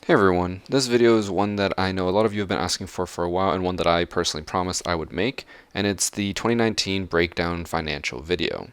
Hey everyone, this video is one that I know a lot of you have been asking for a while and one that I personally promised I would make, and it's the 2019 breakdown financial video.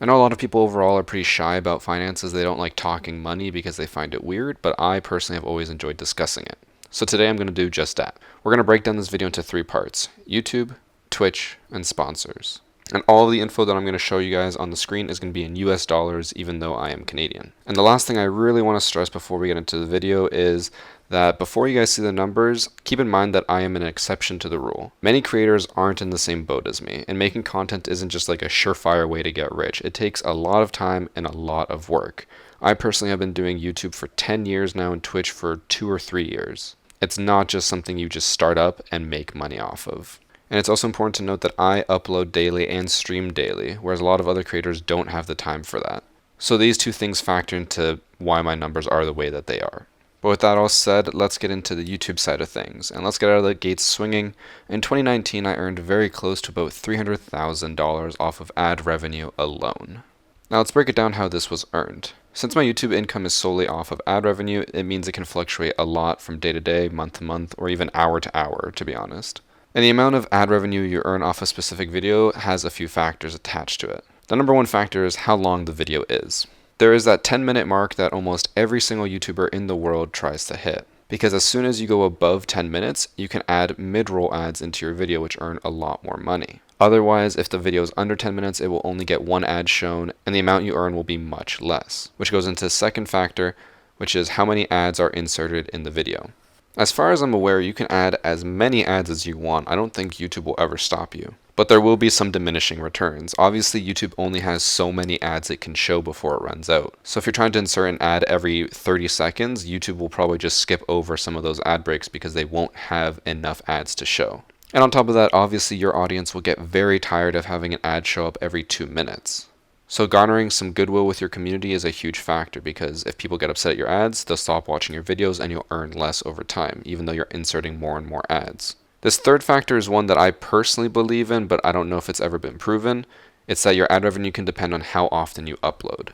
I know a lot of people overall are pretty shy about finances. They don't like talking money because they find it weird, but I personally have always enjoyed discussing it. So today I'm going to do just that. We're going to break down this video into three parts: YouTube, Twitch, and sponsors. And all of the info that I'm going to show you guys on the screen is going to be in US dollars, even though I am Canadian. And the last thing I really want to stress before we get into the video is that before you guys see the numbers, keep in mind that I am an exception to the rule. Many creators aren't in the same boat as me, and making content isn't just like a surefire way to get rich. It takes a lot of time and a lot of work. I personally have been doing YouTube for 10 years now and Twitch for 2 or 3 years. It's not just something you just start up and make money off of. And it's also important to note that I upload daily and stream daily, whereas a lot of other creators don't have the time for that. So these two things factor into why my numbers are the way that they are. But with that all said, let's get into the YouTube side of things, and let's get out of the gates swinging. In 2019, I earned very close to about $300,000 off of ad revenue alone. Now let's break it down how this was earned. Since my YouTube income is solely off of ad revenue, it means it can fluctuate a lot from day to day, month to month, or even hour to hour, to be honest. And the amount of ad revenue you earn off a specific video has a few factors attached to it. The number one factor is how long the video is. There is that 10-minute mark that almost every single YouTuber in the world tries to hit. Because as soon as you go above 10 minutes, you can add mid-roll ads into your video, which earn a lot more money. Otherwise, if the video is under 10 minutes, it will only get one ad shown, and the amount you earn will be much less. Which goes into the second factor, which is how many ads are inserted in the video. As far as I'm aware, you can add as many ads as you want. I don't think YouTube will ever stop you. But there will be some diminishing returns. Obviously, YouTube only has so many ads it can show before it runs out. So if you're trying to insert an ad every 30 seconds, YouTube will probably just skip over some of those ad breaks because they won't have enough ads to show. And on top of that, obviously your audience will get very tired of having an ad show up every 2 minutes. So garnering some goodwill with your community is a huge factor, because if people get upset at your ads, they'll stop watching your videos and you'll earn less over time, even though you're inserting more and more ads. This third factor is one that I personally believe in, but I don't know if it's ever been proven. It's that your ad revenue can depend on how often you upload.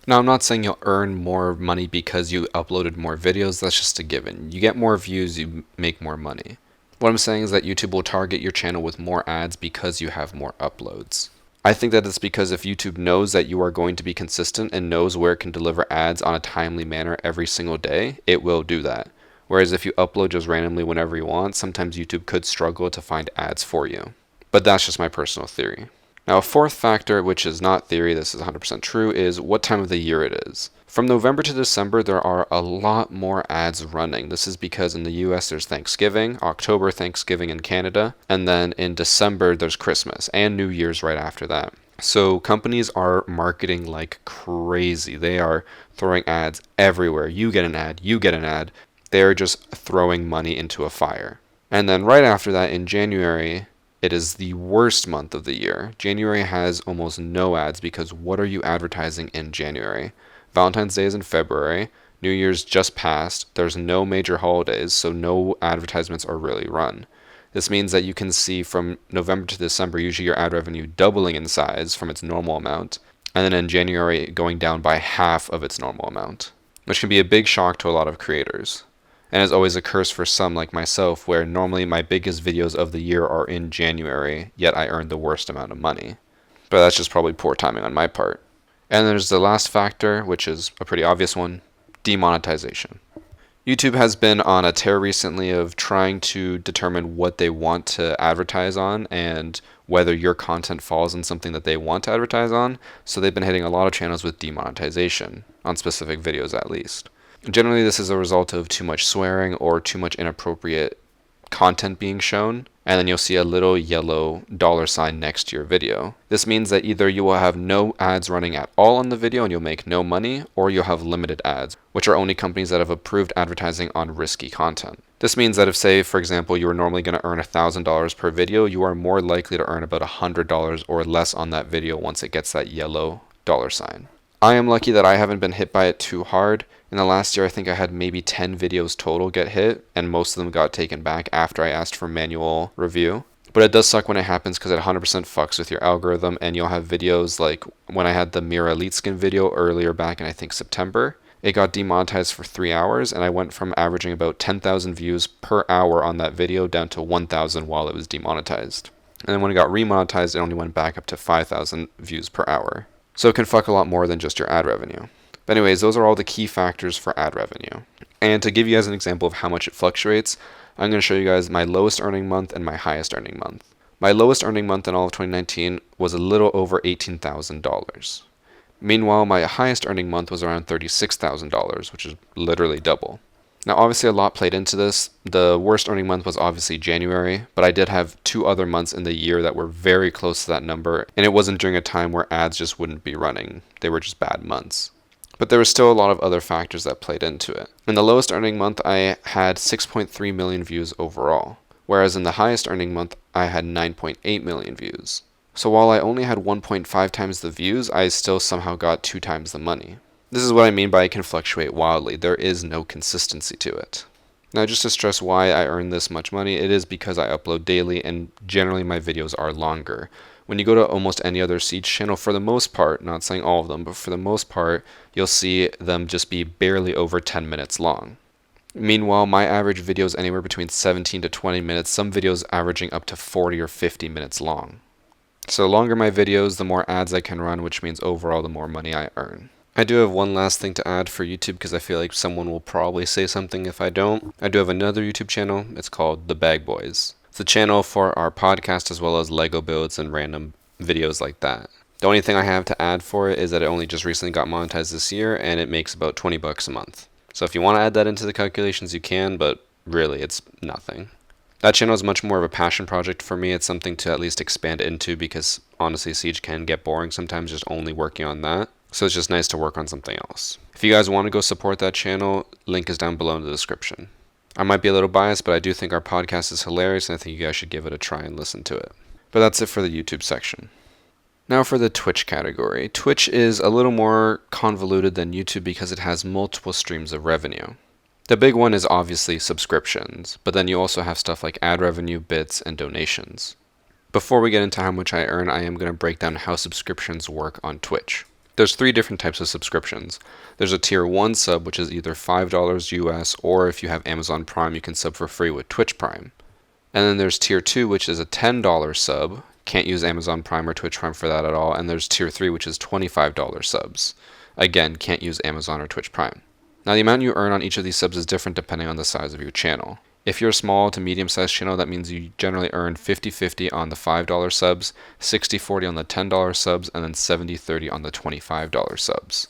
Now, I'm not saying you'll earn more money because you uploaded more videos. That's just a given. You get more views, you make more money. What I'm saying is that YouTube will target your channel with more ads because you have more uploads. I think that it's because if YouTube knows that you are going to be consistent and knows where it can deliver ads on a timely manner every single day, it will do that. Whereas if you upload just randomly whenever you want, sometimes YouTube could struggle to find ads for you. But that's just my personal theory. Now, a fourth factor, which is not theory, this is 100% true, is what time of the year it is. From November to December, there are a lot more ads running. This is because in the US there's Thanksgiving, October Thanksgiving in Canada, and then in December there's Christmas and New Year's right after that. So companies are marketing like crazy. They are throwing ads everywhere. You get an ad, you get an ad. They're just throwing money into a fire. And then right after that in January, it is the worst month of the year. January has almost no ads because what are you advertising in January? Valentine's Day is in February. New Year's just passed. There's no major holidays, so no advertisements are really run. This means that you can see from November to December, usually your ad revenue doubling in size from its normal amount, and then in January going down by half of its normal amount, which can be a big shock to a lot of creators. And is always a curse for some like myself, where normally my biggest videos of the year are in January, yet I earn the worst amount of money. But that's just probably poor timing on my part. And there's the last factor, which is a pretty obvious one: demonetization. YouTube has been on a tear recently of trying to determine what they want to advertise on and whether your content falls in something that they want to advertise on. So they've been hitting a lot of channels with demonetization, on specific videos at least. Generally, this is a result of too much swearing or too much inappropriate content being shown, and then you'll see a little yellow $sign next to your video. This means that either you will have no ads running at all on the video and you'll make no money, or you'll have limited ads, which are only companies that have approved advertising on risky content. This means that if, say, for example, you were normally going to earn $1,000 per video, you are more likely to earn about $100 or less on that video once it gets that yellow $sign. I am lucky that I haven't been hit by it too hard. In the last year, I think I had maybe 10 videos total get hit, and most of them got taken back after I asked for manual review. But it does suck when it happens because it 100% fucks with your algorithm, and you'll have videos like when I had the Mira Elite Skin video earlier back in I think September. it got demonetized for 3 hours, and I went from averaging about 10,000 views per hour on that video down to 1,000 while it was demonetized. And then when it got remonetized, it only went back up to 5,000 views per hour. So it can fuck a lot more than just your ad revenue. But anyways, those are all the key factors for ad revenue. And to give you guys an example of how much it fluctuates, I'm going to show you guys my lowest earning month and my highest earning month. My lowest earning month in all of 2019 was a little over $18,000. Meanwhile, my highest earning month was around $36,000, which is literally double. Now, obviously, a lot played into this. The worst earning month was obviously January, but I did have 2 other months in the year that were very close to that number, and it wasn't during a time where ads just wouldn't be running. They were just bad months. But there were still a lot of other factors that played into it. In the lowest earning month, I had 6.3 million views overall, whereas in the highest earning month, I had 9.8 million views. So while I only had 1.5 times the views, I still somehow got 2 times the money. This is what I mean by it can fluctuate wildly. There is no consistency to it. Now, just to stress why I earn this much money, it is because I upload daily and generally my videos are longer. When you go to almost any other Siege channel, for the most part, not saying all of them, but for the most part, you'll see them just be barely over 10 minutes long. Meanwhile, my average video is anywhere between 17 to 20 minutes, some videos averaging up to 40 or 50 minutes long. So the longer my videos, the more ads I can run, which means overall the more money I earn. I do have one last thing to add for YouTube because I feel like someone will probably say something if I don't. I do have another YouTube channel. It's called The Bag Boys. It's a channel for our podcast as well as Lego builds and random videos like that. The only thing I have to add for it is that it only just recently got monetized this year and it makes about $20 a month. So if you want to add that into the calculations, you can, but really it's nothing. That channel is much more of a passion project for me. It's something to at least expand into because honestly, Siege can get boring sometimes just only working on that. So it's just nice to work on something else. If you guys want to go support that channel, link is down below in the description. I might be a little biased, but I do think our podcast is hilarious and I think you guys should give it a try and listen to it. But that's it for the YouTube section. Now for the Twitch category. Twitch is a little more convoluted than YouTube because it has multiple streams of revenue. The big one is obviously subscriptions, but then you also have stuff like ad revenue, bits, and donations. Before we get into how much I earn, I am going to break down how subscriptions work on Twitch. There's 3 different types of subscriptions. There's a tier 1 sub, which is either $5 US, or if you have Amazon Prime, you can sub for free with Twitch Prime. And then there's tier 2, which is a $10 sub. Can't use Amazon Prime or Twitch Prime for that at all. And there's tier 3, which is $25 subs. Again, can't use Amazon or Twitch Prime. Now the amount you earn on each of these subs is different depending on the size of your channel. If you're a small to medium-sized channel, that means you generally earn 50-50 on the $5 subs, 60-40 on the $10 subs, and then 70-30 on the $25 subs.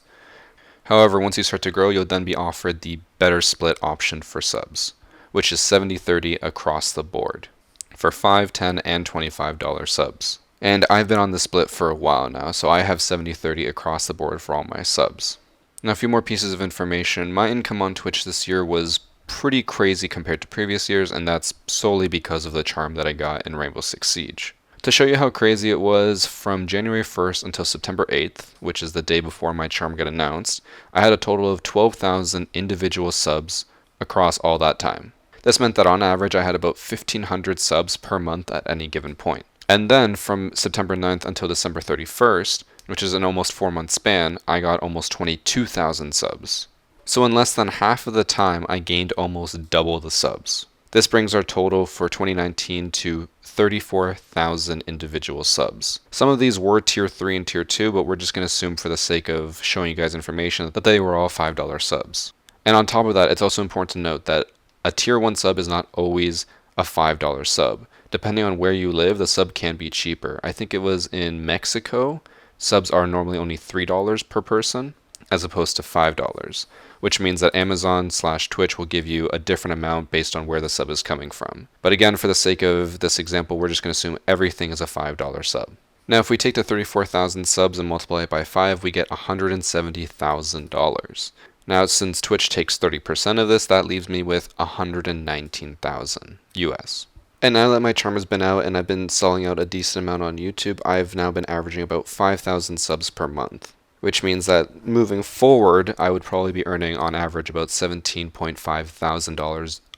However, once you start to grow, you'll then be offered the better split option for subs, which is 70-30 across the board for $5, $10, and $25 subs. And I've been on the split for a while now, so I have 70-30 across the board for all my subs. Now a few more pieces of information. My income on Twitch this year was pretty crazy compared to previous years, and that's solely because of the charm that I got in Rainbow Six Siege. To show you how crazy it was, from January 1st until September 8th, which is the day before my charm got announced, I had a total of 12,000 individual subs across all that time. This meant that on average I had about 1,500 subs per month at any given point. And then from September 9th until December 31st, which is an almost 4-month span, I got almost 22,000 subs. So in less than half of the time, I gained almost double the subs. This brings our total for 2019 to 34,000 individual subs. Some of these were tier 3 and tier 2, but we're just going to assume for the sake of showing you guys information that they were all $5 subs. And on top of that, it's also important to note that a tier 1 sub is not always a $5 sub. Depending on where you live, the sub can be cheaper. I think it was in Mexico, subs are normally only $3 per person, as opposed to $5, which means that Amazon/Twitch will give you a different amount based on where the sub is coming from. But again, for the sake of this example, we're just going to assume everything is a $5 sub. Now, if we take the 34,000 subs and multiply it by 5, we get $170,000. Now, since Twitch takes 30% of this, that leaves me with $119,000 US. And now that my charm has been out and I've been selling out a decent amount on YouTube, I've now been averaging about 5,000 subs per month. Which means that moving forward, I would probably be earning on average about $17.5 thousand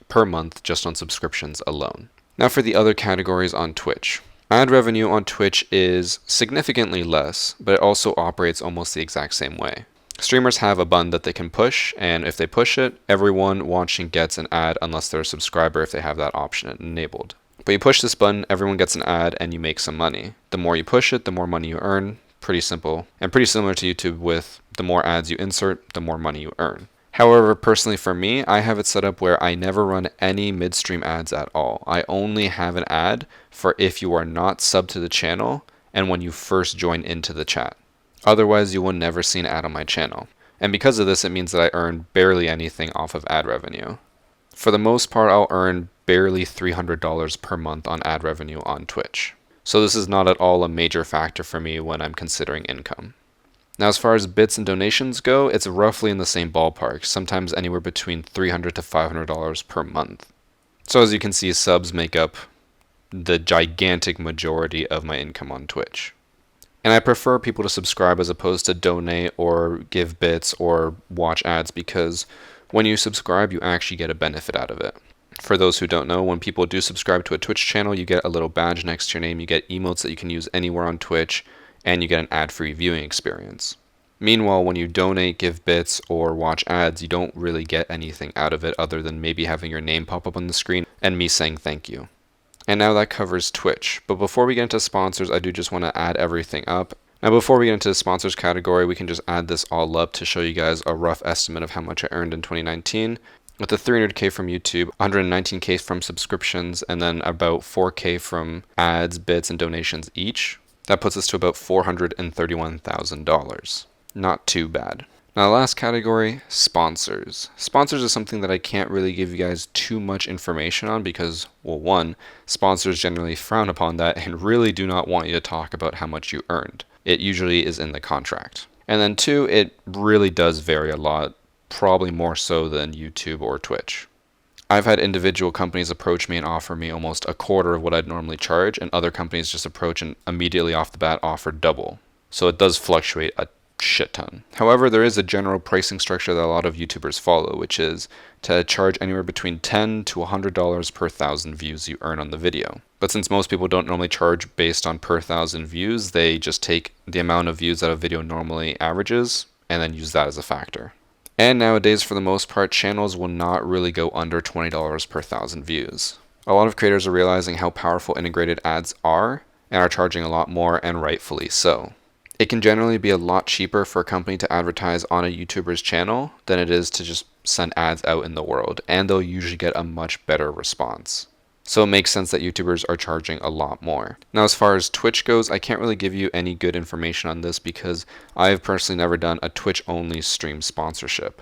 per month just on subscriptions alone. Now for the other categories on Twitch. Ad revenue on Twitch is significantly less, but it also operates almost the exact same way. Streamers have a button that they can push, and if they push it, everyone watching gets an ad unless they're a subscriber if they have that option enabled. But you push this button, everyone gets an ad, and you make some money. The more you push it, the more money you earn. Pretty simple, and pretty similar to YouTube with the more ads you insert, the more money you earn. However, personally for me, I have it set up where I never run any midstream ads at all. I only have an ad for if you are not subbed to the channel and when you first join into the chat. Otherwise, you will never see an ad on my channel. And because of this, it means that I earn barely anything off of ad revenue. For the most part, I'll earn barely $300 per month on ad revenue on Twitch. So this is not at all a major factor for me when I'm considering income. Now, as far as bits and donations go, it's roughly in the same ballpark, sometimes anywhere between $300 to $500 per month. So as you can see, subs make up the gigantic majority of my income on Twitch. And I prefer people to subscribe as opposed to donate or give bits or watch ads, because when you subscribe, you actually get a benefit out of it. For those who don't know, when people do subscribe to a Twitch channel, you get a little badge next to your name, you get emotes that you can use anywhere on Twitch, and you get an ad-free viewing experience. Meanwhile, when you donate, give bits, or watch ads, you don't really get anything out of it other than maybe having your name pop up on the screen and me saying thank you. And now that covers Twitch. But before we get into sponsors, I do just want to add everything up. Now before we get into the sponsors category, we can just add this all up to show you guys a rough estimate of how much I earned in 2019. With the 300K from YouTube, 119K from subscriptions, and then about 4K from ads, bits, and donations each. That puts us to about $431,000. Not too bad. Now the last category, sponsors. Sponsors is something that I can't really give you guys too much information on because, well, one, sponsors generally frown upon that and really do not want you to talk about how much you earned. It usually is in the contract. And then two, it really does vary a lot, probably more so than YouTube or Twitch. I've had individual companies approach me and offer me almost a quarter of what I'd normally charge, and other companies just approach and immediately off the bat offer double. So it does fluctuate a shit ton. However, there is a general pricing structure that a lot of YouTubers follow, which is to charge anywhere between $10 to $100 per 1,000 views you earn on the video. But since most people don't normally charge based on per 1,000 views, they just take the amount of views that a video normally averages and then use that as a factor. And nowadays, for the most part, channels will not really go under $20 per 1,000 views. A lot of creators are realizing how powerful integrated ads are and are charging a lot more, and rightfully so. It can generally be a lot cheaper for a company to advertise on a YouTuber's channel than it is to just send ads out in the world, and they'll usually get a much better response. So it makes sense that YouTubers are charging a lot more. Now, as far as Twitch goes, I can't really give you any good information on this because I've personally never done a Twitch-only stream sponsorship.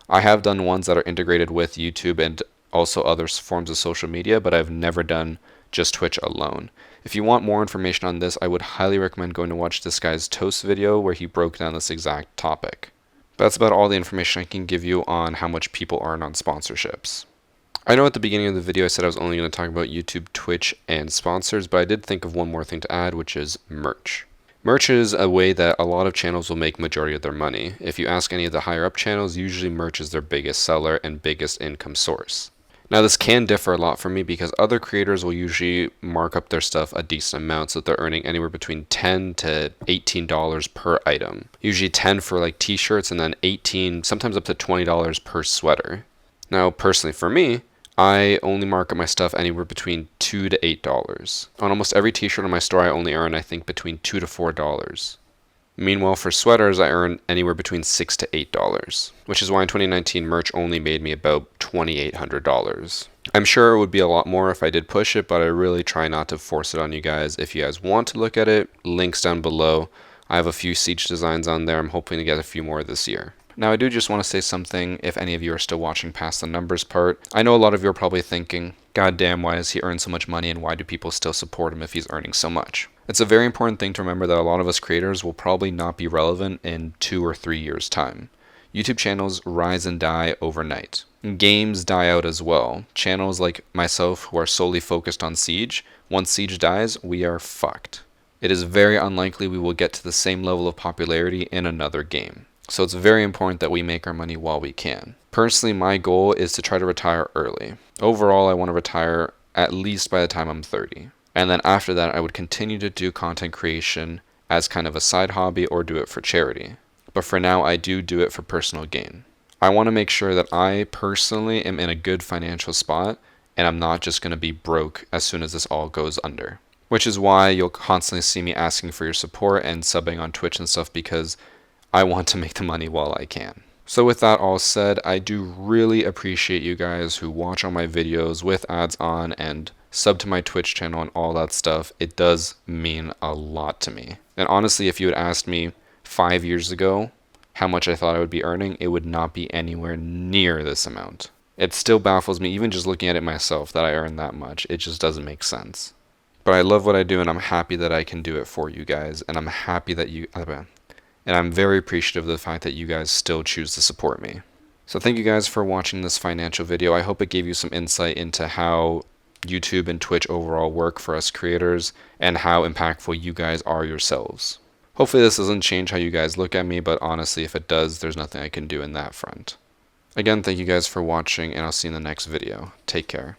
I have done ones that are integrated with YouTube and also other forms of social media, but I've never done just Twitch alone. If you want more information on this, I would highly recommend going to watch this guy's Toast video where he broke down this exact topic. But that's about all the information I can give you on how much people earn on sponsorships. I know at the beginning of the video I said I was only going to talk about YouTube, Twitch, and sponsors, but I did think of one more thing to add, which is merch. Merch is a way that a lot of channels will make majority of their money. If you ask any of the higher up channels, usually merch is their biggest seller and biggest income source. Now this can differ a lot for me because other creators will usually mark up their stuff a decent amount, so that they're earning anywhere between $10 to $18 per item. Usually 10 for like t-shirts and then 18, sometimes up to $20 per sweater. Now personally for me, I only mark up my stuff anywhere between $2 to $8. On almost every t-shirt in my store, I only earn, I think, between $2 to $4. Meanwhile, for sweaters, I earn anywhere between $6 to $8, which is why in 2019, merch only made me about $2,800. I'm sure it would be a lot more if I did push it, but I really try not to force it on you guys. If you guys want to look at it, links down below. I have a few Siege designs on there. I'm hoping to get a few more this year. Now, I do just want to say something if any of you are still watching past the numbers part. I know a lot of you are probably thinking, God damn, why does he earn so much money and why do people still support him if he's earning so much? It's a very important thing to remember that a lot of us creators will probably not be relevant in 2 or 3 years' time. YouTube channels rise and die overnight. Games die out as well. Channels like myself who are solely focused on Siege, once Siege dies, we are fucked. It is very unlikely we will get to the same level of popularity in another game. So it's very important that we make our money while we can. Personally, my goal is to try to retire early. Overall, I want to retire at least by the time I'm 30. And then after that, I would continue to do content creation as kind of a side hobby or do it for charity. but for now I do it for personal gain. I want to make sure that I personally am in a good financial spot and I'm not just going to be broke as soon as this all goes under. Which is why you'll constantly see me asking for your support and subbing on Twitch and stuff, because I want to make the money while I can. So with that all said, I do really appreciate you guys who watch all my videos with ads on and sub to my Twitch channel and all that stuff. It does mean a lot to me. And honestly, if you had asked me 5 years ago how much I thought I would be earning, it would not be anywhere near this amount. It still baffles me, even just looking at it myself, that I earn that much. It just doesn't make sense. But I love what I do, and I'm happy that I can do it for you guys, and I'm happy that and I'm very appreciative of the fact that you guys still choose to support me. So thank you guys for watching this financial video. I hope it gave you some insight into how YouTube and Twitch overall work for us creators and how impactful you guys are yourselves. Hopefully this doesn't change how you guys look at me, but honestly, if it does, there's nothing I can do in that front. Again, thank you guys for watching, and I'll see you in the next video. Take care.